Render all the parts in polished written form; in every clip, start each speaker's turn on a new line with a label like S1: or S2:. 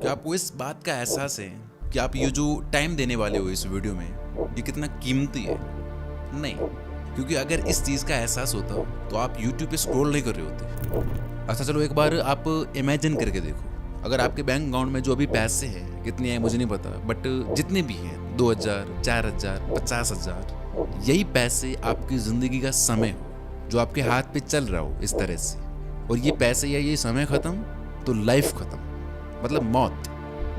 S1: क्या आपको इस बात का एहसास है कि आप ये जो टाइम देने वाले हो इस वीडियो में, ये कितना कीमती है? नहीं, क्योंकि अगर इस चीज़ का एहसास होता तो आप YouTube पे स्क्रॉल नहीं कर रहे होते। अच्छा चलो एक बार आप इमेजिन करके देखो, अगर आपके बैंक अकाउंट में जो अभी पैसे हैं, कितने हैं मुझे नहीं पता, बट जितने भी हैं 2000, 4000, 50,000, यही पैसे आपकी ज़िंदगी का समय हो जो आपके हाथ पे चल रहा हो इस तरह से, और ये पैसे या ये समय ख़त्म तो लाइफ ख़त्म, मतलब मौत।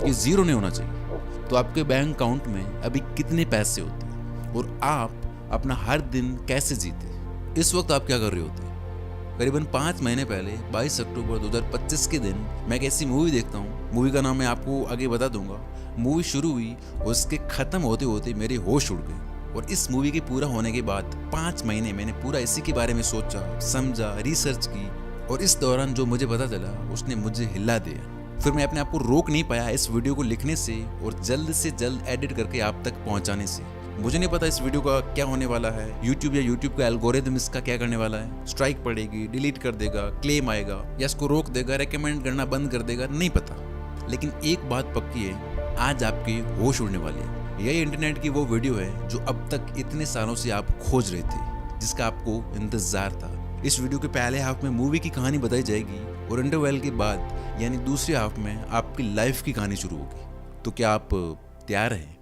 S1: ये ज़ीरो नहीं होना चाहिए। तो आपके बैंक अकाउंट में अभी कितने पैसे होते हैं और आप अपना हर दिन कैसे जीते? इस वक्त आप क्या कर रहे होते? करीबन 5 महीने पहले 22 अक्टूबर 2025 के दिन मैं एक ऐसी मूवी देखता हूँ, मूवी का नाम मैं आपको आगे बता दूंगा। मूवी शुरू हुई और उसके ख़त्म होते होते मेरे होश उड़ गए, और इस मूवी के पूरा होने के बाद 5 महीने मैंने पूरा इसी के बारे में सोचा, समझा, रिसर्च की, और इस दौरान जो मुझे पता चला उसने मुझे हिला दिया। फिर मैं अपने आप को रोक नहीं पाया इस वीडियो को लिखने से और जल्द से जल्द एडिट करके आप तक पहुंचाने से। मुझे नहीं पता इस वीडियो का क्या होने वाला है, यूट्यूब का एल्गोरिथम इसका क्या करने वाला है, स्ट्राइक पड़ेगी, डिलीट कर देगा, क्लेम आएगा, या इसको रोक देगा, रेकमेंड करना बंद कर देगा, नहीं पता। लेकिन एक बात पक्की है, आज आपके होश उड़ने वाले हैं। यही इंटरनेट की वो वीडियो है जो अब तक इतने सालों से आप खोज रहे थे, जिसका आपको इंतजार था। इस वीडियो के पहले हाफ में मूवी की कहानी बताई जाएगी और इंटरवल के बाद यानी दूसरे हाफ में आपकी लाइफ की कहानी शुरू होगी। तो क्या आप तैयार हैं?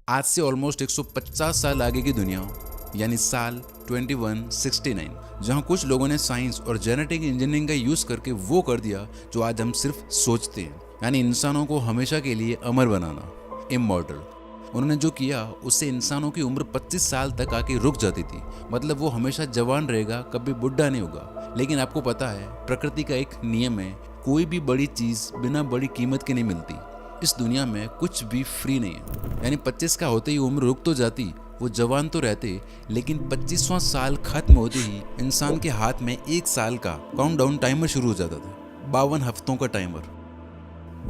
S1: आज से ऑलमोस्ट 150 साल आगे की दुनिया, यानी साल 2169, जहां कुछ लोगों ने साइंस और जेनेटिक इंजीनियरिंग का यूज करके वो कर दिया जो आज हम सिर्फ सोचते हैं, यानी इंसानों को हमेशा के लिए अमर बनाना, इमॉर्टल। उन्होंने जो किया उससे इंसानों की उम्र 25 साल तक आके रुक जाती थी, मतलब वो हमेशा जवान रहेगा, कभी बुढ़ा नहीं होगा। लेकिन आपको पता है प्रकृति का एक नियम है, कोई भी बड़ी चीज बिना बड़ी कीमत के नहीं मिलती। इस दुनिया में कुछ भी फ्री नहीं है, यानी 25 का होते ही उम्र रुक तो जाती, वो जवान तो रहते, लेकिन 25वां साल खत्म होते ही इंसान के हाथ में 1 साल का काउंटडाउन टाइमर शुरू हो जाता था, 52 हफ्तों का टाइमर।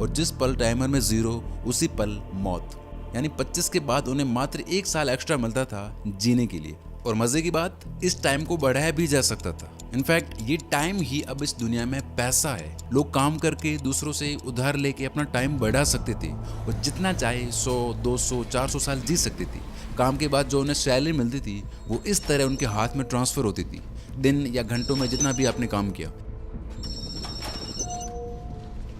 S1: और जिस पल टाइमर में 0, उसी पल मौत। यानी 25 के बाद उन्हें मात्र 1 साल एक्स्ट्रा मिलता था जीने के लिए। और मजे की बात, इस टाइम को बढ़ाया भी जा सकता था। इनफैक्ट ये टाइम ही अब इस दुनिया में पैसा है। लोग काम करके दूसरों से उधार लेके अपना टाइम बढ़ा सकते थे और जितना चाहे 100, 200, 400 साल जी सकते थे। काम के बाद जो उन्हें सैलरी मिलती थी वो इस तरह उनके हाथ में ट्रांसफर होती थी, दिन या घंटों में जितना भी आपने काम किया।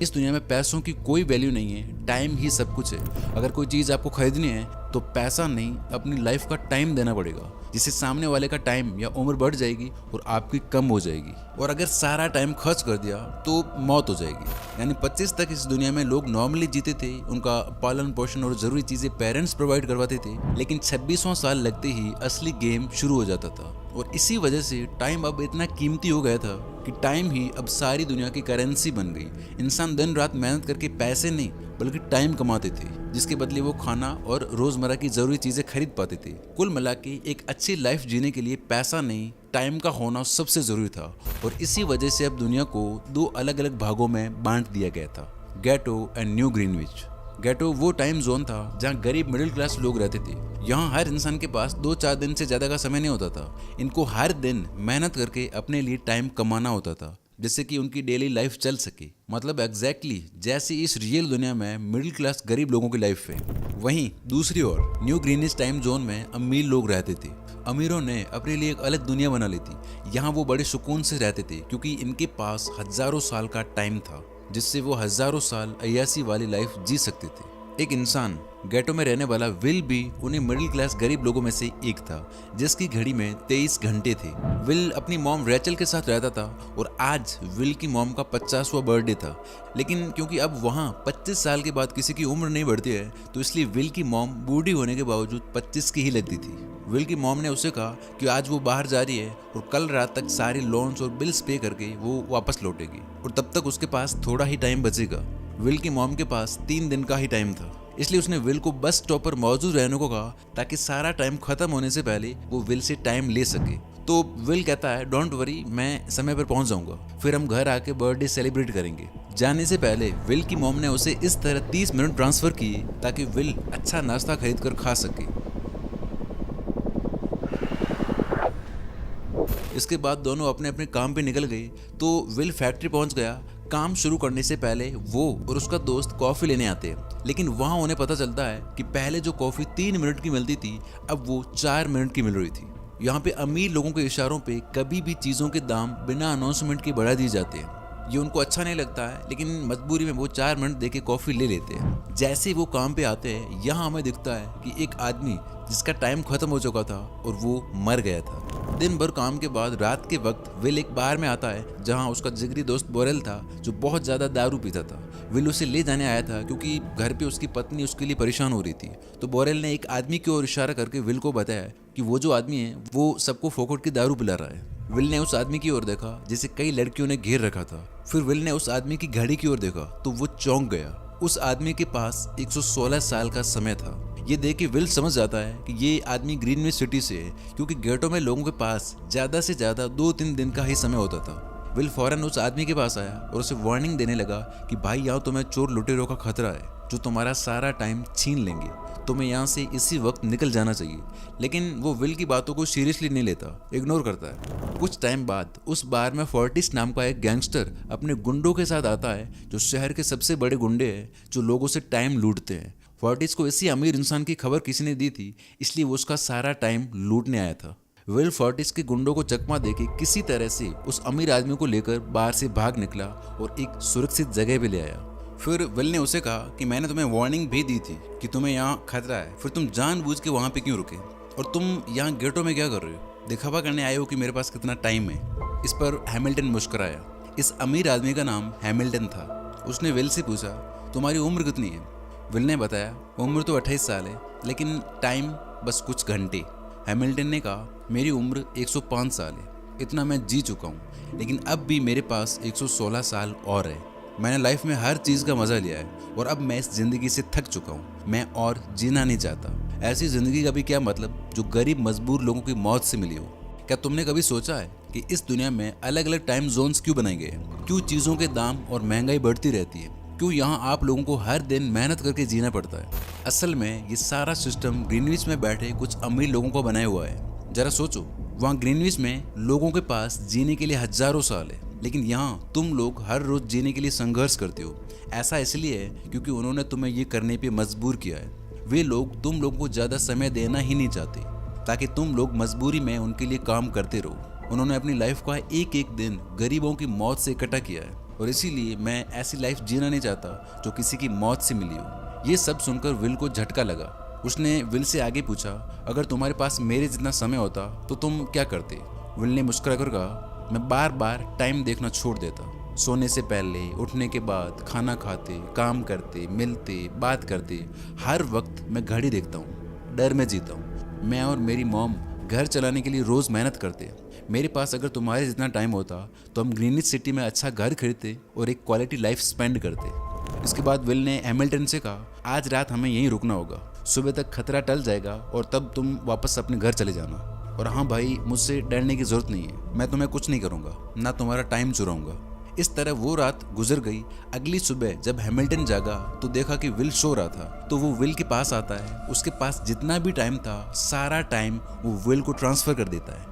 S1: इस दुनिया में पैसों की कोई वैल्यू नहीं है, टाइम ही सब कुछ है। अगर कोई चीज़ आपको खरीदनी है तो पैसा नहीं, अपनी लाइफ का टाइम देना पड़ेगा, जिससे सामने वाले का टाइम या उम्र बढ़ जाएगी और आपकी कम हो जाएगी। और अगर सारा टाइम खर्च कर दिया तो मौत हो जाएगी। यानी 25 तक इस दुनिया में लोग नॉर्मली जीते थे, उनका पालन पोषण और ज़रूरी चीज़ें पेरेंट्स प्रोवाइड करवाते थे। लेकिन 26वां साल लगते ही असली गेम शुरू हो जाता था, और इसी वजह से टाइम अब इतना कीमती हो गया था कि टाइम ही अब सारी दुनिया की करेंसी बन गई। इंसान दिन रात मेहनत करके पैसे नहीं बल्कि टाइम कमाते थे, जिसके बदले वो खाना और रोजमर्रा की जरूरी चीजें खरीद पाते थे। कुल मिला के एक अच्छी लाइफ जीने के लिए पैसा नहीं, टाइम का होना सबसे जरूरी था। और इसी वजह से अब दुनिया को 2 अलग अलग भागों में बांट दिया गया था, गेटो एंड न्यू ग्रीनविच। गेटो वो टाइम जोन था जहाँ गरीब मिडिल क्लास लोग रहते थे। यहाँ हर इंसान के पास 2-4 दिन से ज्यादा का समय नहीं होता था। इनको हर दिन मेहनत करके अपने लिए टाइम कमाना होता था, जिससे कि उनकी डेली लाइफ चल सके। मतलब एग्जैक्टली जैसी इस रियल दुनिया में मिडिल क्लास गरीब लोगों की लाइफ है। वहीं दूसरी ओर न्यू ग्रीनिश टाइम जोन में अमीर लोग रहते थे। अमीरों ने अपने लिए एक अलग दुनिया बना ली थी। यहाँ वो बड़े सुकून से रहते थे क्योंकि इनके पास हजारों साल का टाइम था, जिससे वो हजारों साल अय्यासी वाली लाइफ जी सकते थे। एक इंसान गेटो में रहने वाला विल भी उन्हें मिडिल क्लास गरीब लोगों में से एक था, जिसकी घड़ी में 23 घंटे थे। विल अपनी मॉम रेचल के साथ रहता था और आज विल की मॉम का 50वां बर्थडे था। लेकिन क्योंकि अब वहाँ 25 साल के बाद किसी की उम्र नहीं बढ़ती है, तो इसलिए विल की मॉम बूढ़ी होने के बावजूद 25 की ही लगती थी। विल की मॉम ने उसे कहा कि आज वो बाहर जा रही है और कल रात तक सारे लोन्स और बिल्स पे करके वो वापस लौटेगी, और तब तक उसके पास थोड़ा ही टाइम बचेगा। विल की मॉम के पास 3 दिन का ही टाइम था, इसलिए उसने विल को बस स्टॉप पर मौजूद रहने को कहा ताकि सारा टाइम खत्म होने से पहले वो विल से टाइम ले सके। तो विल कहता है डोंट वरी, मैं समय पर पहुंच जाऊंगा, फिर हम घर आके बर्थडे सेलिब्रेट करेंगे। जाने से पहले विल की मॉम ने उसे इस तरह 30 मिनट ट्रांसफर किए ताकि विल अच्छा नाश्ता खरीद कर खा सके। इसके बाद दोनों अपने अपने काम पे निकल गए। तो विल फैक्ट्री पहुंच गया। काम शुरू करने से पहले वो और उसका दोस्त कॉफी लेने आते हैं, लेकिन वहां उन्हें पता चलता है कि पहले जो कॉफी 3 मिनट की मिलती थी अब वो 4 मिनट की मिल रही थी। यहाँ पे अमीर लोगों के इशारों पे कभी भी चीजों के दाम बिना अनाउंसमेंट के बढ़ा दिए जाते हैं। ये उनको अच्छा नहीं लगता है, लेकिन मजबूरी में वो 4 मिनट देके कॉफी ले लेते हैं। जैसे ही वो काम पे आते हैं, यहाँ हमें दिखता है कि एक आदमी जिसका टाइम खत्म हो चुका था और वो मर गया था। दिन भर काम के बाद रात के वक्त विल एक बार में आता है जहाँ उसका जिगरी दोस्त बोरेल था जो बहुत ज्यादा दारू पीता था। विल उसे ले जाने आया था क्योंकि घर पे उसकी पत्नी उसके लिए परेशान हो रही थी। तो बोरेल ने एक आदमी की ओर इशारा करके विल को बताया कि वो जो आदमी है वो सबको फोकट की दारू पिला रहा है। विल ने उस आदमी की ओर देखा जिसे कई लड़कियों ने घेर रखा था। फिर विल ने उस आदमी की घड़ी की ओर देखा तो वो चौंक गया। उस आदमी के पास 116 साल का समय था। ये देख के विल समझ जाता है कि ये आदमी ग्रीनविच सिटी से है, क्योंकि गेटों में लोगों के पास ज्यादा से ज्यादा 2-3 दिन का ही समय होता था। विल फौरन उस आदमी के पास आया और उसे वार्निंग देने लगा कि भाई यहाँ तुम्हें चोर लुटेरों का खतरा है जो तुम्हारा सारा टाइम छीन लेंगे, तुम्हें यहाँ से इसी वक्त निकल जाना चाहिए। लेकिन वो विल की बातों को सीरियसली नहीं लेता, इग्नोर करता है। कुछ टाइम बाद उस बार में फोर्टिस नाम का एक गैंगस्टर अपने गुंडों के साथ आता है जो शहर के सबसे बड़े गुंडे हैं जो लोगों से टाइम लूटते हैं। फोर्टिस को इसी अमीर इंसान की खबर किसी ने दी थी, इसलिए वो उसका सारा टाइम लूटने आया था। विल फोर्टिस के गुंडों को चकमा देके किसी तरह से उस अमीर आदमी को लेकर बाहर से भाग निकला और एक सुरक्षित जगह पे ले आया। फिर विल ने उसे कहा कि मैंने तुम्हें वार्निंग भी दी थी कि तुम्हें यहाँ खतरा है, फिर तुम जानबूझ के वहाँ पे क्यों रुके और तुम यहाँ गेटों में क्या कर रहे हो, दिखावा करने आए हो कि मेरे पास कितना टाइम है। इस पर हैमिल्टन मुस्कुराया। इस अमीर आदमी का नाम हैमिल्टन था। उसने विल से पूछा तुम्हारी उम्र कितनी है। विल ने बताया उम्र तो 28 साल है, लेकिन टाइम बस कुछ घंटे। हैमिल्टन ने कहा मेरी उम्र 105 साल है, इतना मैं जी चुका हूँ, लेकिन अब भी मेरे पास 116 साल और है। मैंने लाइफ में हर चीज़ का मज़ा लिया है और अब मैं इस ज़िंदगी से थक चुका हूँ, मैं और जीना नहीं चाहता। ऐसी ज़िंदगी का भी क्या मतलब जो गरीब मजबूर लोगों की मौत से मिली हो। क्या तुमने कभी सोचा है कि इस दुनिया में अलग अलग टाइम जोन्स क्यों बनाए गए हैं? क्यों चीज़ों के दाम और महंगाई बढ़ती रहती है? क्यों यहाँ आप लोगों को हर दिन मेहनत करके जीना पड़ता है? असल में ये सारा सिस्टम ग्रीनविच में बैठे कुछ अमीर लोगों को बनाया हुआ है। जरा सोचो, वहाँ ग्रीनविच में लोगों के पास जीने के लिए हजारों साल है, लेकिन यहाँ तुम लोग हर रोज जीने के लिए संघर्ष करते हो। ऐसा इसलिए है क्योंकि उन्होंने तुम्हें ये करने पे मजबूर किया है। वे लोग तुम लोगों को ज़्यादा समय देना ही नहीं चाहते ताकि तुम लोग मजबूरी में उनके लिए काम करते रहो। उन्होंने अपनी लाइफ का एक एक दिन गरीबों की मौत से इकट्ठा किया है और इसीलिए मैं ऐसी लाइफ जीना नहीं चाहता जो किसी की मौत से मिली हो। ये सब सुनकर विल को झटका लगा। उसने विल से आगे पूछा अगर तुम्हारे पास मेरे जितना समय होता तो तुम क्या करते? विल ने मुस्कुरा कर कहा मैं बार बार टाइम देखना छोड़ देता। सोने से पहले, उठने के बाद, खाना खाते, काम करते, मिलते, बात करते, हर वक्त मैं घड़ी देखता हूँ, डर में जीता हूँ। मैं और मेरी मॉम घर चलाने के लिए रोज़ मेहनत करते। मेरे पास अगर तुम्हारे जितना टाइम होता तो हम ग्रीनविच सिटी में अच्छा घर खरीदते और एक क्वालिटी लाइफ स्पेंड करते। इसके बाद विल ने हैमिल्टन से कहा आज रात हमें यहीं रुकना होगा, सुबह तक खतरा टल जाएगा और तब तुम वापस अपने घर चले जाना। और हाँ भाई, मुझसे डरने की जरूरत नहीं है, मैं तुम्हें कुछ नहीं करूँगा, ना तुम्हारा टाइम चुराऊंगा। इस तरह वो रात गुजर गई। अगली सुबह जब हैमिल्टन जागा तो देखा कि विल सो रहा था। तो वो विल के पास आता है, उसके पास जितना भी टाइम था सारा टाइम वो विल को ट्रांसफर कर देता है।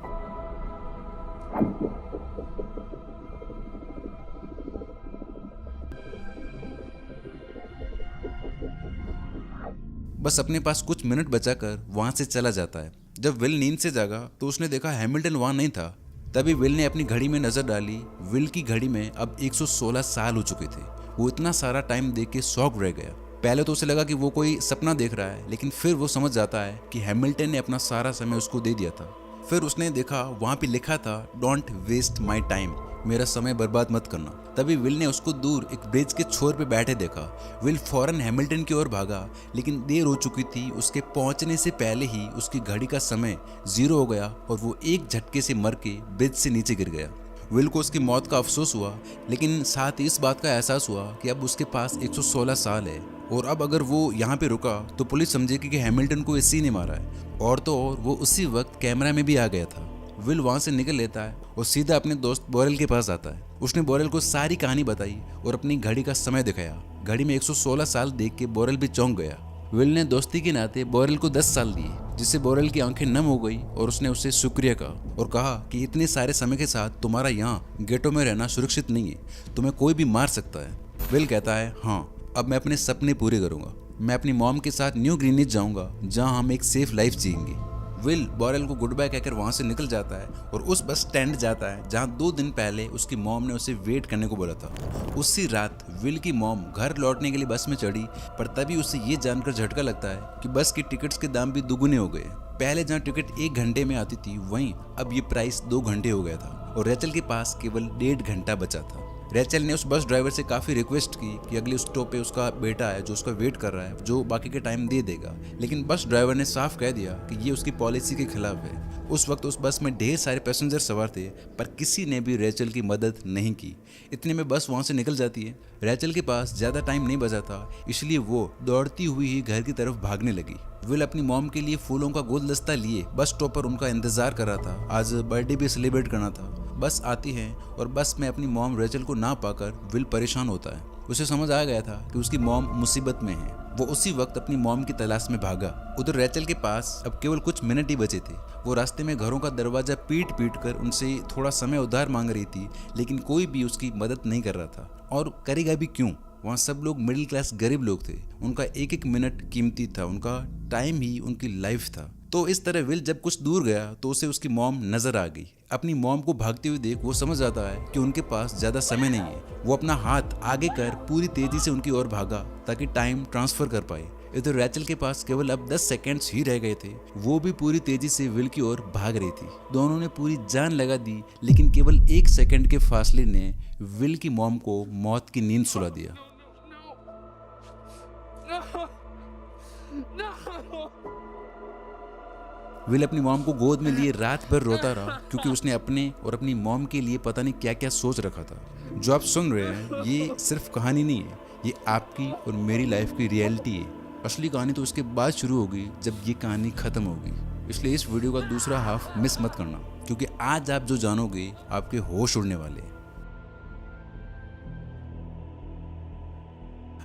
S1: बस अपने पास कुछ मिनट बचाकर वहां से चला जाता है। जब विल नींद से जागा तो उसने देखा हैमिल्टन वहां नहीं था। तभी विल ने अपनी घड़ी में नजर डाली। विल की घड़ी में अब 116 साल हो चुके थे। वो इतना सारा टाइम देख के शॉक रह गया। पहले तो उसे लगा कि वो कोई सपना देख रहा है, लेकिन फिर वो समझ जाता है कि हैमिल्टन ने अपना सारा समय उसको दे दिया था। फिर उसने देखा वहां पे लिखा था डोंट वेस्ट माई टाइम, मेरा समय बर्बाद मत करना। तभी विल ने उसको दूर एक ब्रिज के छोर पे बैठे देखा। विल फौरन हैमिल्टन की ओर भागा, लेकिन देर हो चुकी थी। उसके पहुंचने से पहले ही उसकी घड़ी का समय 0 हो गया और वो एक झटके से मर के ब्रिज से नीचे गिर गया। विल को उसकी मौत का अफसोस हुआ, लेकिन साथ ही इस बात का एहसास हुआ कि अब उसके पास 116 साल है और अब अगर वो यहाँ पे रुका तो पुलिस समझेगी कि हैमिल्टन को इसी ने मारा है। और तो और वो उसी वक्त कैमरा में भी आ गया था। विल वहाँ से निकल लेता है और सीधा अपने दोस्त बोरेल के पास आता है। उसने बोरेल को सारी कहानी बताई और अपनी घड़ी का समय दिखाया। घड़ी में 116 साल देख के बोरेल भी चौंक गया। विल ने दोस्ती के नाते बोरेल को 10 साल दिए, जिससे बोरेल की आंखें नम हो गई और उसने उससे शुक्रिया कहा और कहा कि इतने सारे समय के साथ तुम्हारा यहाँ गेटो में रहना सुरक्षित नहीं है, तुम्हें कोई भी मार सकता है। विल कहता है, हाँ, अब मैं अपने सपने पूरे करूंगा। मैं अपनी मॉम के साथ न्यू ग्रीनिच जाऊंगा, जहां हम एक सेफ लाइफ जिएंगे। विल बोरेल को गुड बाय कहकर वहां से निकल जाता है और उस बस स्टैंड जाता है जहां 2 दिन पहले उसकी मॉम ने उसे वेट करने को बोला था। उसी रात विल की मॉम घर लौटने के लिए बस में चढ़ी, पर तभी उसे ये जानकर झटका लगता है कि बस की टिकट्स के दाम भी दुगुने हो गए। पहले जहां टिकट 1 घंटे में आती थी, वहीं अब ये प्राइस 2 घंटे हो गया था और रेचल के पास केवल 1.5 घंटा बचा था। रेचल ने उस बस ड्राइवर से काफ़ी रिक्वेस्ट की कि अगले स्टॉप पे उसका बेटा है जो उसका वेट कर रहा है, जो बाकी के टाइम दे देगा, लेकिन बस ड्राइवर ने साफ कह दिया कि ये उसकी पॉलिसी के खिलाफ है। उस वक्त उस बस में ढेर सारे पैसेंजर सवार थे, पर किसी ने भी रेचल की मदद नहीं की। इतने में बस वहाँ से निकल जाती है। रेचल के पास ज़्यादा टाइम नहीं बचा था, इसलिए वो दौड़ती हुई ही घर की तरफ भागने लगी। विल अपनी मॉम के लिए फूलों का गुलदस्ता लिए बस स्टॉप पर उनका इंतजार कर रहा था। आज बर्थडे भी सेलिब्रेट करना था। बस आती है और बस में अपनी मॉम रेचल को ना पाकर विल परेशान होता है। उसे समझ आ गया था कि उसकी मॉम मुसीबत में है। वो उसी वक्त अपनी मॉम की तलाश में भागा। उधर रेचल के पास अब केवल कुछ मिनट ही बचे थे। वो रास्ते में घरों का दरवाजा पीट पीट कर उनसे थोड़ा समय उधार मांग रही थी, लेकिन कोई भी उसकी मदद नहीं कर रहा था, और करेगा भी क्यों। वहाँ सब लोग मिडिल क्लास गरीब लोग थे। उनका एक एक मिनट कीमती था, उनका टाइम ही उनकी लाइफ था। तो इस तरह विल जब कुछ दूर गया तो उसे उसकी मॉम नजर आ गई। अपनी मॉम को भागते हुए देख वो समझ आता है कि उनके पास ज्यादा समय नहीं है। वो अपना हाथ आगे कर पूरी तेजी से उनकी ओर भागा ताकि टाइम ट्रांसफर कर पाए। इधर रेचल के पास केवल अब 10 सेकेंड्स ही रह गए थे। वो भी पूरी तेजी से विल की ओर भाग रही थी। दोनों ने पूरी जान लगा दी, लेकिन केवल 1 सेकेंड के फासले ने विल की मॉम को मौत की नींद सुला दिया। विल अपनी मॉम को गोद में लिए रात भर रोता रहा, क्योंकि उसने अपने और अपनी मॉम के लिए पता नहीं क्या क्या सोच रखा था। जो आप सुन रहे हैं ये सिर्फ कहानी नहीं है, ये आपकी और मेरी लाइफ की रियलिटी है। असली कहानी तो उसके बाद शुरू होगी जब ये कहानी खत्म होगी। इसलिए इस वीडियो का दूसरा हाफ मिस मत करना, क्योंकि आज आप जो जानोगे आपके होश उड़ने वाले।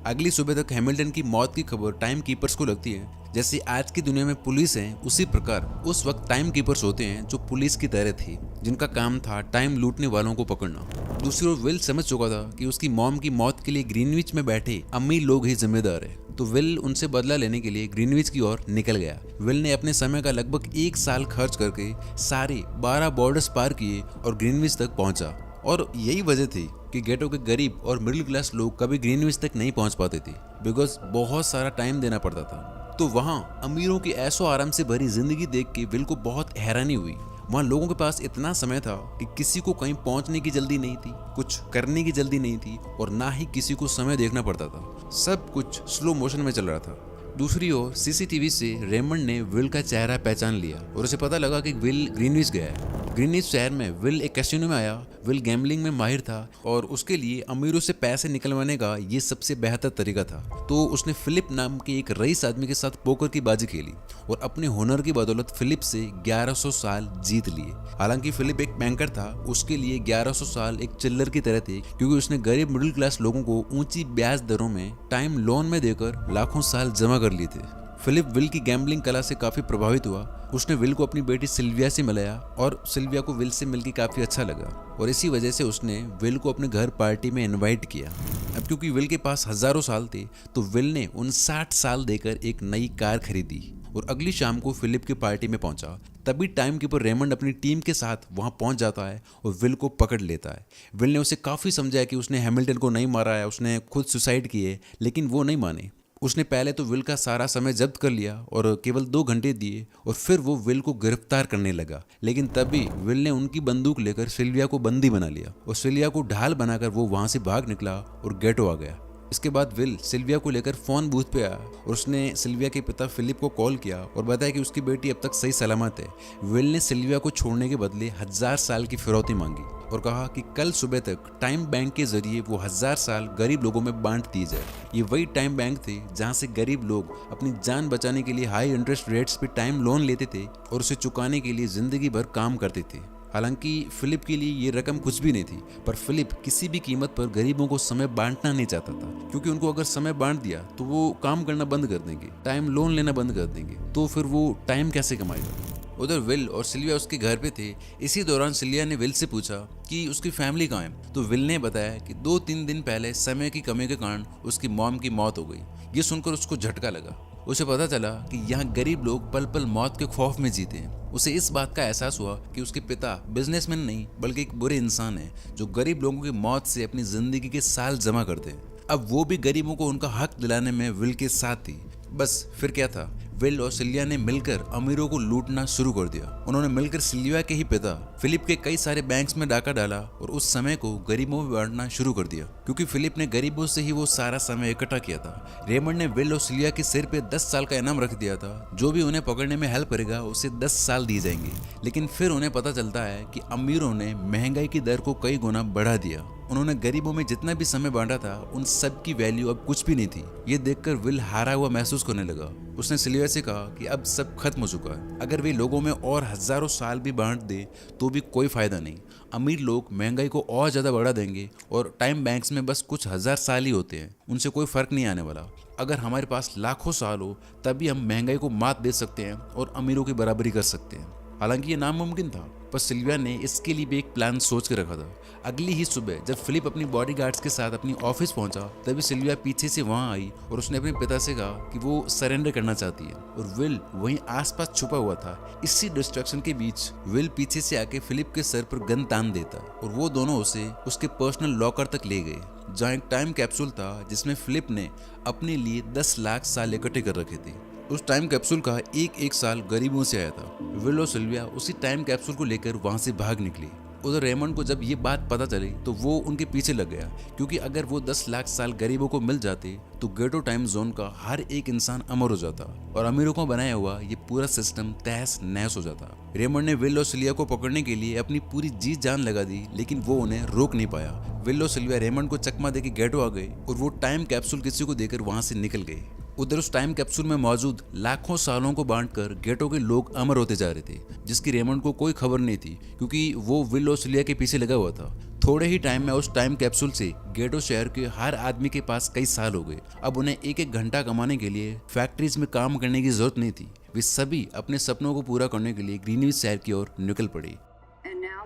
S1: अगली सुबह तक हैमिल्टन की मौत की खबर टाइम कीपर्स को लगती है। जैसे आज की दुनिया में पुलिस है, उसी प्रकार उस वक्त टाइम कीपर्स होते हैं जो पुलिस की तरह थे, जिनका काम था टाइम लूटने वालों को पकड़ना। दूसरी ओर विल समझ चुका था कि उसकी मॉम की मौत के लिए ग्रीनविच में बैठे अमीर लोग ही जिम्मेदार है, तो विल उनसे बदला लेने के लिए ग्रीनविच की ओर निकल गया। विल ने अपने समय का लगभग 1 साल खर्च करके सारे 12 बॉर्डर्स पार किए और ग्रीनविच तक पहुंचा। और यही वजह थी कि गेटो के गरीब और मिडिल क्लास लोग कभी ग्रीनविच तक नहीं पहुंच पाते थे, बिकॉज बहुत सारा टाइम देना पड़ता था। तो वहाँ अमीरों की ऐशो आराम से भरी जिंदगी देख के विल को बहुत हैरानी हुई। वहाँ लोगों के पास इतना समय था कि किसी को कहीं पहुंचने की जल्दी नहीं थी, कुछ करने की जल्दी नहीं थी, और ना ही किसी को समय देखना पड़ता था। सब कुछ स्लो मोशन में चल रहा था। दूसरी ओर सीसीटीवी से रेमंड ने विल का चेहरा पहचान लिया और उसे पता लगा कि विल ग्रीनविच गया है। ग्रीनविच शहर में विल एक कैसीनो में आया। विल गैम्बलिंग में माहिर था और उसके लिए अमीरों से पैसे निकलवाने का ये सबसे बेहतर तरीका था। तो उसने फिलिप नाम के एक रईस आदमी के साथ पोकर की बाजी खेली और अपने हुनर की बदौलत फिलिप से 1100 साल जीत लिए। हालांकि फिलिप एक बैंकर था, उसके लिए 1100 साल एक चिल्लर की तरह थे, क्योंकि उसने गरीब मिडिल क्लास लोगों को ऊंची ब्याज दरों में टाइम लोन में देकर लाखों साल जमा कर लिए थे। फिलिप विल की गैम्बलिंग कला से काफी प्रभावित हुआ। उसने विल को अपनी बेटी सिल्विया से मिलाया और सिल्विया को विल से मिलकर काफी अच्छा लगा, और इसी वजह से उसने विल को अपने घर पार्टी में इनवाइट किया। अब क्योंकि विल के पास हजारों साल थे, तो विल ने 59 साल देकर एक नई कार खरीदी और अगली शाम को फिलिप की पार्टी में पहुंचा। तभी टाइम कीपर रेमंड अपनी टीम के साथ वहां पहुंच जाता है और विल को पकड़ लेता है। विल ने उसे काफी समझाया कि उसने हैमिल्टन को नहीं मारा है, उसने खुद सुसाइड की है, लेकिन वो नहीं माने। उसने पहले तो विल का सारा समय जब्त कर लिया और केवल 2 घंटे दिए, और फिर वो विल को गिरफ्तार करने लगा। लेकिन तभी विल ने उनकी बंदूक लेकर सिल्विया को बंदी बना लिया और सिल्विया को ढाल बनाकर वो वहां से भाग निकला और गेटो आ गया। इसके बाद विल सिल्विया को लेकर फोन बूथ पे आया और उसने सिल्विया के पिता फिलिप को कॉल किया और बताया कि उसकी बेटी अब तक सही सलामत है। विल ने सिल्विया को छोड़ने के बदले 1000 साल की फिरौती मांगी और कहा कि कल सुबह तक टाइम बैंक के जरिए वो 1000 साल गरीब लोगों में बांट दी जाए। ये वही टाइम बैंक थे जहाँ से गरीब लोग अपनी जान बचाने के लिए हाई इंटरेस्ट रेट्स पे टाइम लोन लेते थे और उसे चुकाने के लिए जिंदगी भर काम करते थे। हालांकि फिलिप के लिए ये रकम कुछ भी नहीं थी, पर फिलिप किसी भी कीमत पर गरीबों को समय बांटना नहीं चाहता था, क्योंकि उनको अगर समय बांट दिया तो वो काम करना बंद कर देंगे, टाइम लोन लेना बंद कर देंगे, तो फिर वो टाइम कैसे कमाएगा। उधर विल और सिल्विया उसके घर पे थे। इसी दौरान सिल्विया ने विल से पूछा कि उसकी फैमिली कहाँ है, तो विल ने बताया कि 2-3 दिन पहले समय की कमी के कारण उसकी मॉम की मौत हो गई। ये सुनकर उसको झटका लगा। उसे पता चला कि यहाँ गरीब लोग पल पल मौत के खौफ में जीते हैं। उसे इस बात का एहसास हुआ कि उसके पिता बिजनेसमैन नहीं बल्कि एक बुरे इंसान है, जो गरीब लोगों की मौत से अपनी जिंदगी के साल जमा करते हैं। अब वो भी गरीबों को उनका हक दिलाने में विल के साथ थी। बस फिर क्या था, विल और सिल्विया ने मिलकर अमीरों को लूटना शुरू कर दिया। उन्होंने मिलकर सिल्विया के ही पिता फिलिप के कई सारे बैंक्स में डाका डाला और उस समय को गरीबों में बांटना शुरू कर दिया, क्योंकि फिलिप ने गरीबों से ही वो सारा समय इकट्ठा किया था। रेमंड ने विल और सिल्विया के सिर पे 10 साल का इनाम रख दिया था। जो भी उन्हें पकड़ने में हेल्प करेगा उसे 10 साल दिए जाएंगे। लेकिन फिर उन्हें पता चलता है कि अमीरों ने महंगाई की दर को कई गुना बढ़ा दिया। उन्होंने गरीबों में जितना भी समय बांटा था उन सब की वैल्यू अब कुछ भी नहीं थी। ये देखकर विल हारा हुआ महसूस करने लगा। उसने सिल्विया से कहा कि अब सब खत्म हो चुका है, अगर वे लोगों में और हजारों साल भी बांट दे तो भी कोई फायदा नहीं। अमीर लोग महंगाई को और ज्यादा बढ़ा देंगे और टाइम बैंक्स में बस कुछ हजार साल ही होते हैं, उनसे कोई फर्क नहीं आने वाला। अगर हमारे पास लाखों साल हो तभी हम महंगाई को मात दे सकते हैं और अमीरों की बराबरी कर सकते हैं। हालांकि ये नामुमकिन था, पर सिल्विया ने इसके लिए भी एक प्लान सोच के रखा था। अगली ही सुबह जब फिलिप अपनी बॉडीगार्ड्स के साथ अपनी ऑफिस पहुंचा, तभी सिल्विया पीछे से वहां आई और उसने अपने पिता से कहा कि वो सरेंडर करना चाहती है, और विल वहीं आसपास छुपा हुआ था। इसी डिस्ट्रैक्शन के बीच विल पीछे से आके फिलिप के सर पर गन तान देता और वो दोनों उसे उसके पर्सनल लॉकर तक ले गए, जहाँ एक टाइम कैप्सूल था जिसमें फिलिप ने अपने लिए 10 लाख साल इकट्ठे कर रखे थे। उस टाइम कैप्सूल का एक साल गरीबों से आया था। विल और सिल्विया उसी टाइम कैप्सूल को लेकर वहां से भाग निकली। उधर रेमंड को जब ये बात पता चली तो वो उनके पीछे लग गया, क्योंकि अगर वो 10 लाख साल गरीबों को मिल जाते तो गेटो टाइम जोन का हर एक इंसान अमर हो जाता और अमीरों को बनाया हुआ ये पूरा सिस्टम तहस नहस हो जाता। रेमंड ने विल और सिल्विया को पकड़ने के लिए अपनी पूरी जी जान लगा दी, लेकिन वो उन्हें रोक नहीं पाया। विल और सिल्विया रेमंड को चकमा देके गेटो आ गए और वो टाइम कैप्सूल किसी को देकर वहां से निकल गए। उधर उस टाइम कैप्सूल में मौजूद लाखों सालों को बांटकर गेटो के लोग अमर होते जा रहे थे, जिसकी रेमंड को कोई खबर नहीं थी, क्योंकि वो विल और सिल्विया के पीछे लगा हुआ था। थोड़े ही टाइम में उस टाइम कैप्सूल से गेटो शहर के हर आदमी के पास कई साल हो गए। अब उन्हें एक घंटा कमाने के लिए फैक्ट्रीज में काम करने की जरूरत नहीं थी। वे सभी अपने सपनों को पूरा करने के लिए ग्रीनविच शहर की ओर निकल पड़े।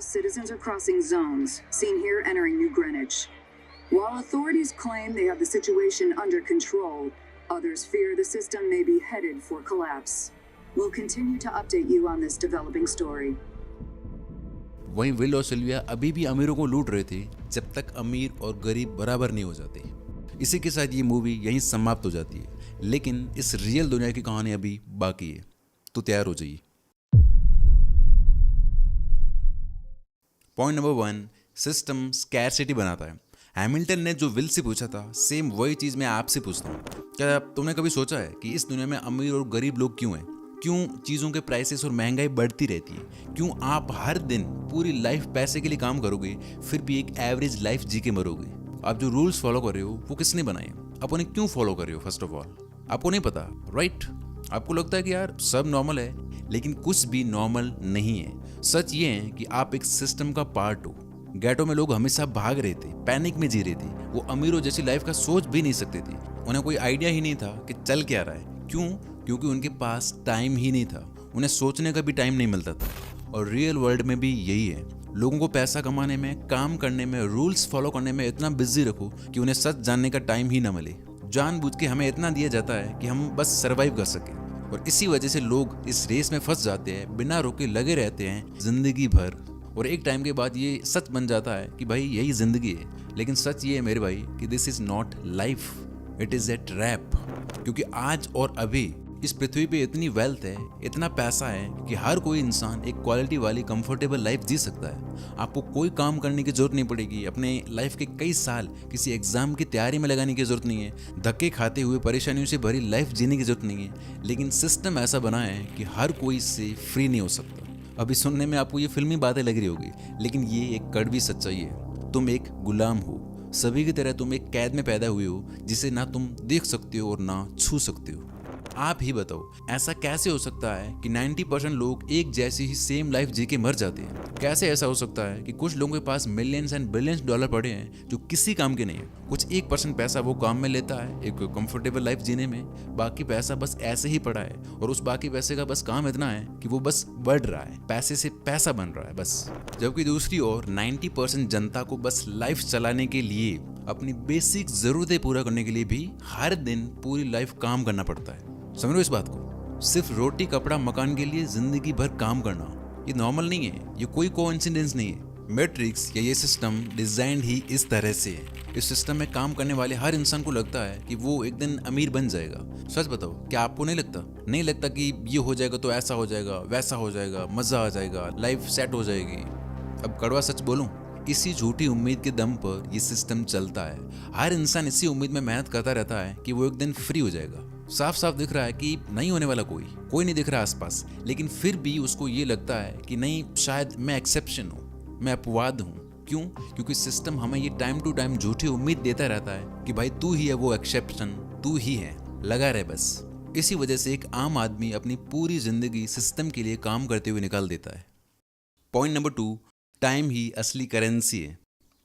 S2: Citizens are crossing zones, seen here entering New Greenwich. While authorities claim they have the situation under control, others fear the system may be headed for collapse. We'll continue to update you on this developing story.
S1: वहीं will और Sylvia अभी भी अमीरों को लूट रहे थे, जब तक अमीर और गरीब बराबर नहीं हो जाते। इसी के साथ ये मूवी यहीं समाप्त हो जाती है, लेकिन इस रियल दुनिया की कहानी अभी बाकी है, तो तैयार हो जाइए। पॉइंट नंबर 1, सिस्टम स्कैरसिटी बनाता है। हैमिल्टन ने जो विल से पूछा था, सेम वही चीज़ मैं आपसे पूछता हूँ। क्या तुमने कभी सोचा है कि इस दुनिया में अमीर और गरीब लोग क्यों हैं? क्यों चीज़ों के प्राइसेस और महंगाई बढ़ती रहती है? क्यों आप हर दिन पूरी लाइफ पैसे के लिए काम करोगे फिर भी एक एवरेज लाइफ जी के मरोगे? आप जो रूल्स फॉलो कर रहे हो वो किसने बनाए? आप उन्हें क्यों फॉलो कर रहे हो? फर्स्ट ऑफ ऑल आपको नहीं पता, राइट? आपको लगता है कि यार सब नॉर्मल है, लेकिन कुछ भी नॉर्मल नहीं है। सच ये है कि आप एक सिस्टम का पार्ट हो। गेटो में लोग हमेशा भाग रहे थे, पैनिक में जी रहे थे। वो अमीरों जैसी लाइफ का सोच भी नहीं सकते थे। उन्हें कोई आइडिया ही नहीं था कि चल क्या रहा है। क्यों? क्योंकि उनके पास टाइम ही नहीं था। उन्हें सोचने का भी टाइम नहीं मिलता था। और रियल वर्ल्ड में भी यही है। लोगों को पैसा कमाने में, काम करने में, रूल्स फॉलो करने में इतना बिजी रखो कि उन्हें सच जानने का टाइम ही ना मिले। जानबूझ के हमें इतना दिया जाता है कि हम बस सर्वाइव कर सकें, और इसी वजह से लोग इस रेस में फंस जाते हैं, बिना रुके लगे रहते हैं जिंदगी भर। और एक टाइम के बाद ये सच बन जाता है कि भाई यही जिंदगी है। लेकिन सच ये है मेरे भाई कि this is not life, it is a trap. क्योंकि आज और अभी इस पृथ्वी पे इतनी वेल्थ है, इतना पैसा है कि हर कोई इंसान एक क्वालिटी वाली कंफर्टेबल लाइफ जी सकता है। आपको कोई काम करने की जरूरत नहीं पड़ेगी। अपने लाइफ के कई साल किसी एग्जाम की तैयारी में लगाने की जरूरत नहीं है। धक्के खाते हुए परेशानियों से भरी लाइफ जीने की जरूरत नहीं है। लेकिन सिस्टम ऐसा बना है कि हर कोई इससे फ्री नहीं हो सकता। अभी सुनने में आपको ये फिल्मी बातें लग रही होगी, लेकिन ये एक कड़वी सच्चाई है। तुम एक गुलाम हो। सभी की तरह तुम एक कैद में पैदा हुए हो, जिसे ना तुम देख सकते हो और ना छू सकते हो। आप ही बताओ, ऐसा कैसे हो सकता है कि 90% लोग एक जैसी ही सेम लाइफ जी के मर जाते हैं? कैसे ऐसा हो सकता है कि कुछ लोगों के पास मिलियंस एंड बिलियंस डॉलर पड़े हैं जो किसी काम के नहीं है? कुछ 1% पैसा वो काम में लेता है एक कंफर्टेबल लाइफ जीने में, बाकी पैसा बस ऐसे ही पड़ा है और उस बाकी पैसे का बस काम इतना है कि वो बस बढ़ रहा है, पैसे से पैसा बन रहा है बस। जबकि दूसरी ओर 90% जनता को बस लाइफ चलाने के लिए, अपनी बेसिक जरूरतें पूरा करने के लिए भी हर दिन पूरी लाइफ काम करना पड़ता है। समझ लो इस बात को, सिर्फ रोटी कपड़ा मकान के लिए जिंदगी भर काम करना ये नॉर्मल नहीं है, ये कोई कोइंसिडेंस नहीं है। मैट्रिक्स या ये सिस्टम डिजाइन ही इस तरह से है। इस सिस्टम में काम करने वाले हर इंसान को लगता है कि वो एक दिन अमीर बन जाएगा। सच बताओ, क्या आपको नहीं लगता? नहीं लगता कि ये हो जाएगा तो ऐसा हो जाएगा, वैसा हो जाएगा, मजा आ जाएगा, लाइफ सेट हो जाएगी? अब कड़वा सच बोलूं, इसी झूठी उम्मीद के दम पर ये सिस्टम चलता है। हर इंसान इसी उम्मीद में मेहनत करता रहता है कि वो एक दिन फ्री हो जाएगा। साफ साफ दिख रहा है कि नहीं होने वाला, कोई नहीं दिख रहा आसपास, लेकिन फिर भी उसको ये लगता है कि नहीं, शायद मैं एक्सेप्शन हूँ, मैं अपवाद हूँ। क्यों? क्योंकि सिस्टम हमें ये टाइम टू टाइम झूठी उम्मीद देता रहता है कि भाई तू ही है वो एक्सेप्शन, तू ही है, लगा रहे बस। इसी वजह से एक आम आदमी अपनी पूरी जिंदगी सिस्टम के लिए काम करते हुए निकाल देता है। पॉइंट नंबर 2, टाइम ही असली करेंसी है।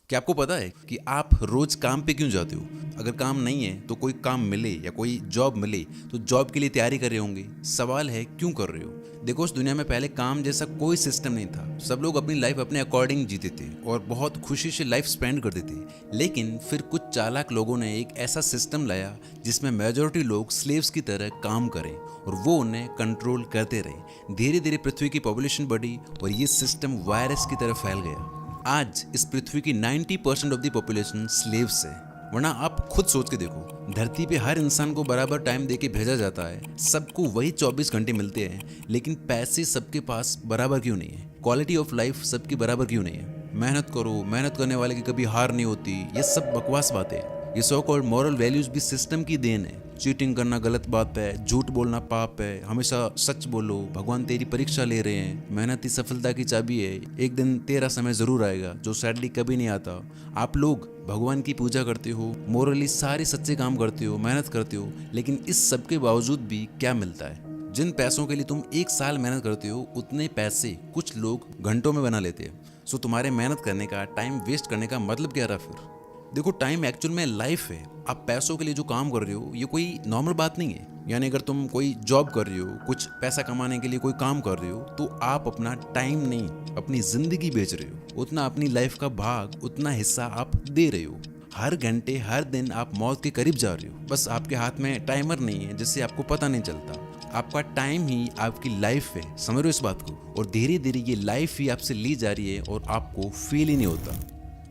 S1: क्या आपको पता है कि आप रोज काम पे क्यों जाते हो? अगर काम नहीं है तो कोई काम मिले या कोई जॉब मिले तो जॉब के लिए तैयारी कर रहे होंगे। सवाल है क्यों कर रहे हो? देखो, इस दुनिया में पहले काम जैसा कोई सिस्टम नहीं था। सब लोग अपनी लाइफ अपने अकॉर्डिंग जीते थे और बहुत खुशी से लाइफ स्पेंड करते थे। लेकिन फिर कुछ चालाक लोगों ने एक ऐसा सिस्टम लाया जिसमें मेजॉरिटी लोग स्लेव्स की तरह काम करें और वो उन्हें कंट्रोल करते रहे। धीरे धीरे पृथ्वी की पॉपुलेशन बढ़ी और ये सिस्टम वायरस की तरह फैल गया। आज इस पृथ्वी की 90% ऑफ द पॉपुलेशन स्लेव्स है। वरना आप खुद सोच के देखो, धरती पे हर इंसान को बराबर टाइम देके भेजा जाता है, सबको वही 24 घंटे मिलते हैं, लेकिन पैसे सबके पास बराबर क्यों नहीं है? क्वालिटी ऑफ लाइफ सबकी बराबर क्यों नहीं है? मेहनत करो, मेहनत करने वाले की कभी हार नहीं होती, ये सब बकवास बातें हैं। ये सो कॉल्ड मॉरल वैल्यूज भी सिस्टम की देन है। चीटिंग करना गलत बात है, झूठ बोलना पाप है, हमेशा सच बोलो, भगवान तेरी परीक्षा ले रहे हैं, मेहनत ही सफलता की चाबी है, एक दिन तेरा समय जरूर आएगा जो सैडली कभी नहीं आता। आप लोग भगवान की पूजा करते हो, मोरली सारे सच्चे काम करते हो, मेहनत करते हो, लेकिन इस सब के बावजूद भी क्या मिलता है? जिन पैसों के लिए तुम 1 साल मेहनत करते हो, उतने पैसे कुछ लोग घंटों में बना लेते हैं। सो तुम्हारे मेहनत करने का, टाइम वेस्ट करने का मतलब क्या रहा फिर? देखो, टाइम एक्चुअल में लाइफ है। आप पैसों के लिए जो काम कर रहे हो ये कोई नॉर्मल बात नहीं है। यानी अगर तुम कोई जॉब कर रहे हो, कुछ पैसा कमाने के लिए कोई काम कर रहे हो, तो आप अपना टाइम नहीं, अपनी जिंदगी बेच रहे हो। उतना अपनी लाइफ का भाग, उतना हिस्सा आप दे रहे हो। हर घंटे, हर दिन आप मौत के करीब जा रहे हो। बस आपके हाथ में टाइमर नहीं है जिससे आपको पता नहीं चलता। आपका टाइम ही आपकी लाइफ है, समझ रहे हो इस बात को? और धीरे धीरे ये लाइफ ही आपसे ली जा रही है और आपको फील ही नहीं होता।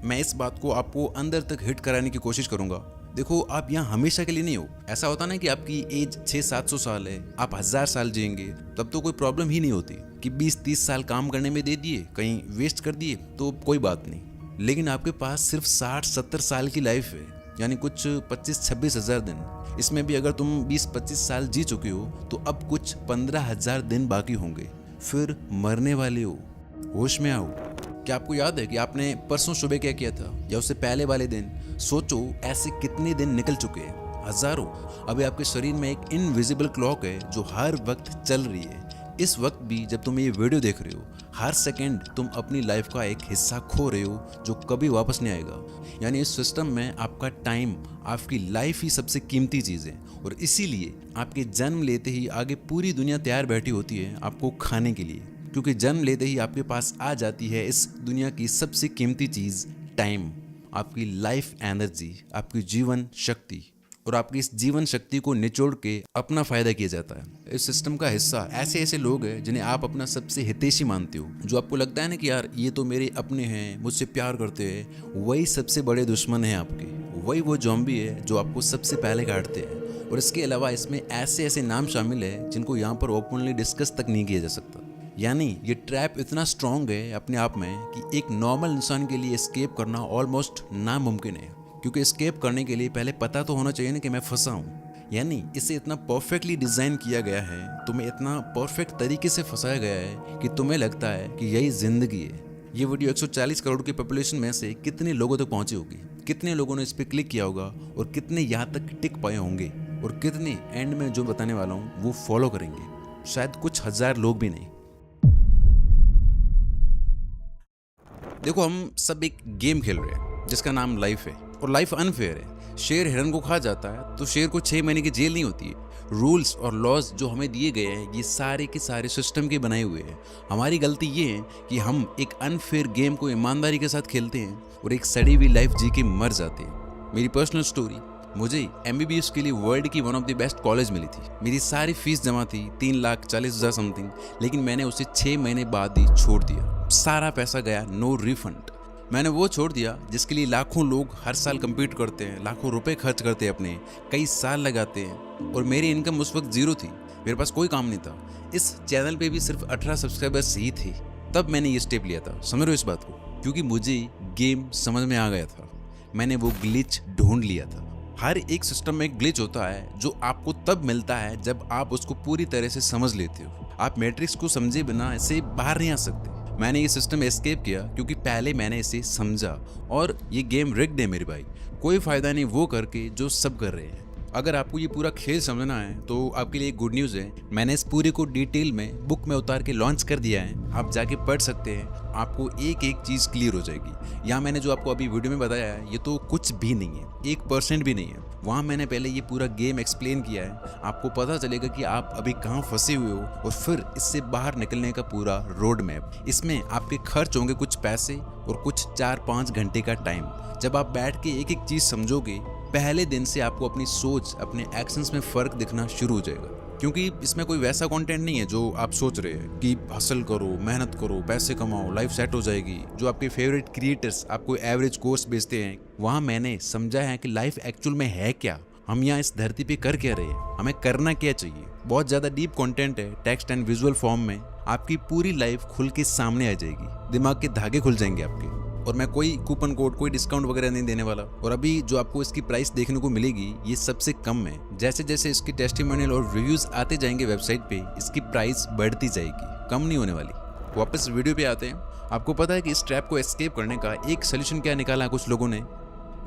S1: मैं इस बात को आपको अंदर तक हिट कराने की कोशिश करूंगा। देखो, आप यहाँ हमेशा के लिए नहीं हो। ऐसा होता ना कि आपकी एज 600-700 साल है, आप 1000 साल जिएंगे, तब तो कोई प्रॉब्लम ही नहीं होती कि 20-30 साल काम करने में दे दिए, कहीं वेस्ट कर दिए तो कोई बात नहीं। लेकिन आपके पास सिर्फ 60-70 साल की लाइफ है, यानी कुछ 25-26 हजार दिन। इसमें भी अगर तुम 20-25 साल जी चुके हो तो अब कुछ 15,000 दिन बाकी होंगे। फिर मरने वाले हो, होश में आओ। क्या आपको याद है कि आपने परसों सुबह क्या किया था, या उससे पहले वाले दिन? सोचो, ऐसे कितने दिन निकल चुके हैं, हजारों। अभी आपके शरीर में एक इनविजिबल क्लॉक है जो हर वक्त चल रही है। इस वक्त भी जब तुम ये वीडियो देख रहे हो, हर सेकंड तुम अपनी लाइफ का एक हिस्सा खो रहे हो जो कभी वापस नहीं आएगा। यानी इस सिस्टम में आपका टाइम, आपकी लाइफ ही सबसे कीमती चीज़ है। और इसीलिए आपके जन्म लेते ही आगे पूरी दुनिया तैयार बैठी होती है आपको खाने के लिए, क्योंकि जन्म लेते ही आपके पास आ जाती है इस दुनिया की सबसे कीमती चीज़, टाइम। आपकी लाइफ एनर्जी, आपकी जीवन शक्ति, और आपकी इस जीवन शक्ति को निचोड़ के अपना फायदा किया जाता है। इस सिस्टम का हिस्सा ऐसे ऐसे लोग हैं जिन्हें आप अपना सबसे हितैषी मानते हो, जो आपको लगता है ना कि यार ये तो मेरे अपने हैं, मुझसे प्यार करते हैं, वही सबसे बड़े दुश्मन हैं आपके। वही वो ज़ॉम्बी है जो आपको सबसे पहले काटते हैं। और इसके अलावा इसमें ऐसे ऐसे नाम शामिल है जिनको यहाँ पर ओपनली डिस्कस तक नहीं किया जा सकता। यानी ये ट्रैप इतना स्ट्रॉन्ग है अपने आप में कि एक नॉर्मल इंसान के लिए एस्केप करना ऑलमोस्ट नामुमकिन है। क्योंकि एस्केप करने के लिए पहले पता तो होना चाहिए ना कि मैं फंसा हूँ। यानी इसे इतना परफेक्टली डिज़ाइन किया गया है, तुम्हें इतना परफेक्ट तरीके से फंसाया गया है कि तुम्हें लगता है कि यही ज़िंदगी है। ये वीडियो 140 करोड़ की पॉपुलेशन में से कितने लोगों तक पहुँची होगी, कितने लोगों ने इस पर क्लिक किया होगा और कितने यहाँ तक टिक पाए होंगे। और कितने एंड में जो बताने वाला हूँ वो फॉलो करेंगे? शायद कुछ हजार लोग भी नहीं। देखो, हम सब एक गेम खेल रहे हैं जिसका नाम लाइफ है, और लाइफ अनफेयर है। शेर हिरन को खा जाता है तो शेर को 6 महीने की जेल नहीं होती है। रूल्स और लॉज जो हमें दिए गए हैं ये सारे के सारे सिस्टम के बनाए हुए हैं। हमारी गलती ये है कि हम एक अनफेयर गेम को ईमानदारी के साथ खेलते हैं और एक सड़ी हुई लाइफ जी के मर जाते हैं। मेरी पर्सनल स्टोरी, मुझे MBBS के लिए वर्ल्ड की one of the best college मिली थी। मेरी सारी फीस जमा थी 3,40,000 समथिंग, लेकिन मैंने उसे 6 महीने बाद ही छोड़ दिया। सारा पैसा गया, नो रिफंड। मैंने वो छोड़ दिया जिसके लिए लाखों लोग हर साल कम्पीट करते हैं, लाखों रुपए खर्च करते हैं, अपने कई साल लगाते हैं, और मेरी इनकम उस वक्त 0 थी। मेरे पास कोई काम नहीं था। इस चैनल पे भी सिर्फ 18 सब्सक्राइबर्स ही थे। तब मैंने ये स्टेप लिया था। समझ रहे हो इस बात को? क्योंकि मुझे गेम समझ में आ गया था। मैंने वो ग्लिच ढूंढ लिया था। हर एक सिस्टम में एक ग्लिच होता है जो आपको तब मिलता है जब आप उसको पूरी तरह से समझ लेते हो। आप मैट्रिक्स को समझे बिना इससे बाहर नहीं आ सकते। मैंने ये सिस्टम एस्केप किया क्योंकि पहले मैंने इसे समझा, और ये गेम रिग्ड है मेरे भाई। कोई फायदा नहीं वो करके जो सब कर रहे हैं। अगर आपको ये पूरा खेल समझना है तो आपके लिए गुड न्यूज़ है। मैंने इस पूरे को डिटेल में बुक में उतार के लॉन्च कर दिया है। आप जाके पढ़ सकते हैं, आपको एक एक चीज़ क्लियर हो जाएगी। यहाँ मैंने जो आपको अभी वीडियो में बताया है ये तो कुछ भी नहीं है, 1% भी नहीं है। वहाँ मैंने पहले ये पूरा गेम एक्सप्लेन किया है। आपको पता चलेगा कि आप अभी कहाँ फंसे हुए हो और फिर इससे बाहर निकलने का पूरा रोड मैप। इसमें आपके खर्च होंगे कुछ पैसे और कुछ 4-5 घंटे का टाइम। जब आप बैठ के एक एक चीज़ समझोगे, पहले दिन से आपको अपनी सोच, अपने एक्शंस में फ़र्क दिखना शुरू हो जाएगा। क्योंकि इसमें कोई वैसा कंटेंट नहीं है जो आप सोच रहे हैं कि हसल करो, मेहनत करो, पैसे कमाओ, लाइफ सेट हो जाएगी। जो आपके फेवरेट क्रिएटर्स आपको एवरेज कोर्स बेचते हैं, वहाँ मैंने समझा है कि लाइफ एक्चुअल में है क्या, हम यहाँ इस धरती पे कर क्या रहे हैं, हमें करना क्या चाहिए। बहुत ज़्यादा डीप कंटेंट है, टेक्स्ट एंड विजुअल फॉर्म में। आपकी पूरी लाइफ खुल के सामने आ जाएगी, दिमाग के धागे खुल जाएंगे आपके। और मैं कोई कूपन कोड, कोई डिस्काउंट वगैरह नहीं देने वाला। और अभी जो आपको इसकी प्राइस देखने को मिलेगी ये सबसे कम है। जैसे जैसे इसकी टेस्टिमोनियल और रिव्यूज आते जाएंगे वेबसाइट पे, इसकी प्राइस बढ़ती जाएगी, कम नहीं होने वाली। वापस वीडियो पे आते हैं। आपको पता है कि इस ट्रैप को एस्केप करने का एक सोल्यूशन क्या निकाला कुछ लोगों ने?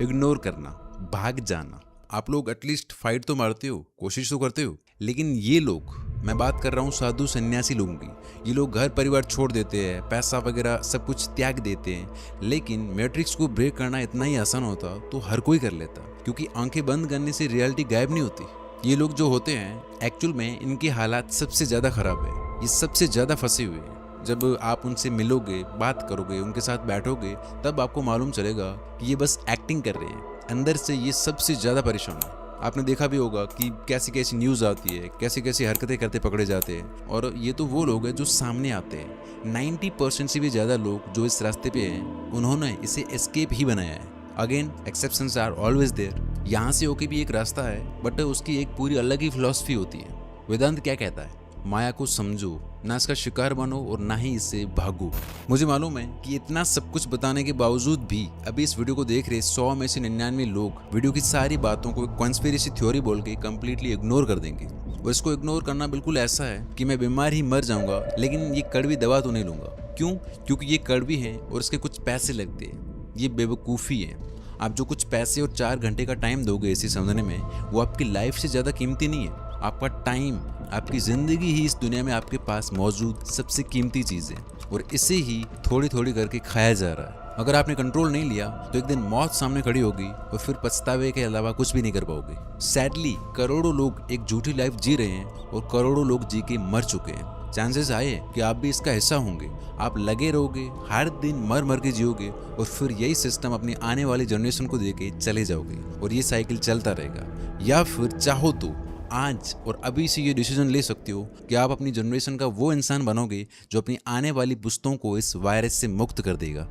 S1: इग्नोर करना, भाग जाना। आप लोग एटलीस्ट फाइट तो मारते हो, कोशिश तो करते हो, लेकिन ये लोग, मैं बात कर रहा हूँ साधु सन्यासी लोगों की, ये लोग घर परिवार छोड़ देते हैं, पैसा वगैरह सब कुछ त्याग देते हैं। लेकिन मैट्रिक्स को ब्रेक करना इतना ही आसान होता तो हर कोई कर लेता, क्योंकि आंखें बंद करने से रियलिटी गायब नहीं होती। ये लोग जो होते हैं एक्चुअल में इनके हालात सबसे ज़्यादा ख़राब है, ये सबसे ज़्यादा फंसे हुए हैं। जब आप उनसे मिलोगे, बात करोगे, उनके साथ बैठोगे, तब आपको मालूम चलेगा कि ये बस एक्टिंग कर रहे हैं। अंदर से ये सबसे ज़्यादा परेशान है। आपने देखा भी होगा कि कैसी कैसी न्यूज़ आती है, कैसी कैसी हरकतें करते पकड़े जाते हैं। और ये तो वो लोग हैं जो सामने आते हैं। 90% से भी ज़्यादा लोग जो इस रास्ते पे हैं, उन्होंने इसे एस्केप ही बनाया है। Again, exceptions are always there. यहाँ से होके भी एक रास्ता है, बट उसकी एक पूरी अलग ही फिलॉसफी होती है। वेदांत क्या कहता है? माया को समझो, ना इसका शिकार बनो और ना ही इससे भागो। मुझे मालूम है कि इतना सब कुछ बताने के बावजूद भी अभी इस वीडियो को देख रहे 100 में से 99 लोग वीडियो की सारी बातों को कॉन्स्पिरेसी थ्योरी बोल के कम्प्लीटली इग्नोर कर देंगे। और इसको इग्नोर करना बिल्कुल ऐसा है कि मैं बीमार ही मर जाऊंगा, लेकिन ये कड़वी दवा तो नहीं लूंगा। क्यों? क्योंकि ये कड़वी है और इसके कुछ पैसे लगते हैं। ये बेवकूफ़ी है। आप जो कुछ पैसे और 4 घंटे का टाइम दोगे इसे समझने में, वो आपकी लाइफ से ज़्यादा कीमती नहीं है। आपका टाइम, आपकी ज़िंदगी ही इस दुनिया में आपके पास मौजूद सबसे कीमती चीज़ है, और इसे ही थोड़ी थोड़ी करके खाया जा रहा है। अगर आपने कंट्रोल नहीं लिया तो एक दिन मौत सामने खड़ी होगी और फिर पछतावे के अलावा कुछ भी नहीं कर पाओगे। सैडली करोड़ों लोग एक झूठी लाइफ जी रहे हैं और करोड़ों लोग जी के मर चुके हैं। चांसेस आए कि आप भी इसका हिस्सा होंगे। आप लगे रहोगे, हर दिन मर मर के जियोगे, और फिर यही सिस्टम अपनी आने वाली जनरेशन को देके चले जाओगे, और ये साइकिल चलता रहेगा। या फिर चाहो तो आज और अभी से ये डिसीजन ले सकते हो कि आप अपनी जनरेशन का वो इंसान बनोगे जो अपनी आने वाली पुश्तों को इस वायरस से मुक्त कर देगा।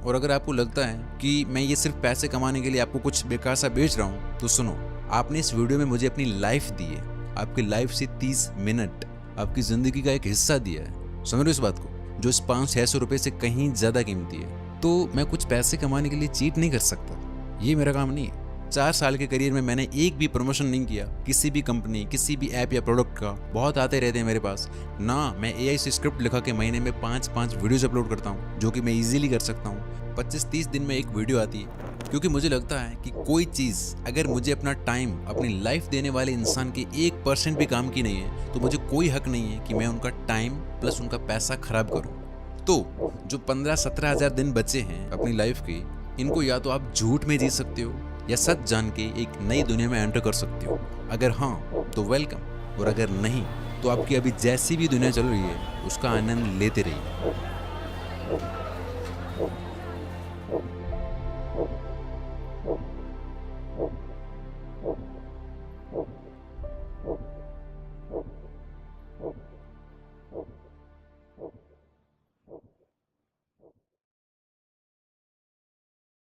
S1: और अगर आपको लगता है कि मैं ये सिर्फ पैसे कमाने के लिए आपको कुछ बेकार सा बेच रहा हूँ, तो सुनो, आपने इस वीडियो में मुझे अपनी लाइफ दी है। आपकी लाइफ से 30 मिनट आपकी ज़िंदगी का एक हिस्सा दिया है। समझ लो इस बात को, जो इस 500-600 रुपये से कहीं ज़्यादा कीमती है। तो मैं कुछ पैसे कमाने के लिए चीट नहीं कर सकता, ये मेरा काम नहीं है। 4 साल के करियर में मैंने एक भी प्रमोशन नहीं किया किसी भी कंपनी, किसी भी ऐप या प्रोडक्ट का। बहुत आते रहते हैं मेरे पास ना। मैं AI से स्क्रिप्ट लिखा के महीने में 5-5 वीडियोज अपलोड करता हूँ, जो कि मैं इजीली कर सकता हूँ। 25-30 दिन में एक वीडियो आती है। क्योंकि मुझे लगता है कि कोई चीज़ अगर मुझे अपना टाइम अपनी लाइफ देने वाले इंसान के 1% भी काम की नहीं है तो मुझे कोई हक नहीं है कि मैं उनका टाइम प्लस उनका पैसा खराब करूं। तो जो 15-17 हज़ार दिन बचे हैं अपनी लाइफ के, इनको या तो आप झूठ में जी सकते हो या सच जान के एक नई दुनिया में एंटर कर सकते हो। अगर हाँ तो वेलकम, और अगर नहीं तो आपकी अभी जैसी भी दुनिया चल रही है उसका आनंद लेते रहिए।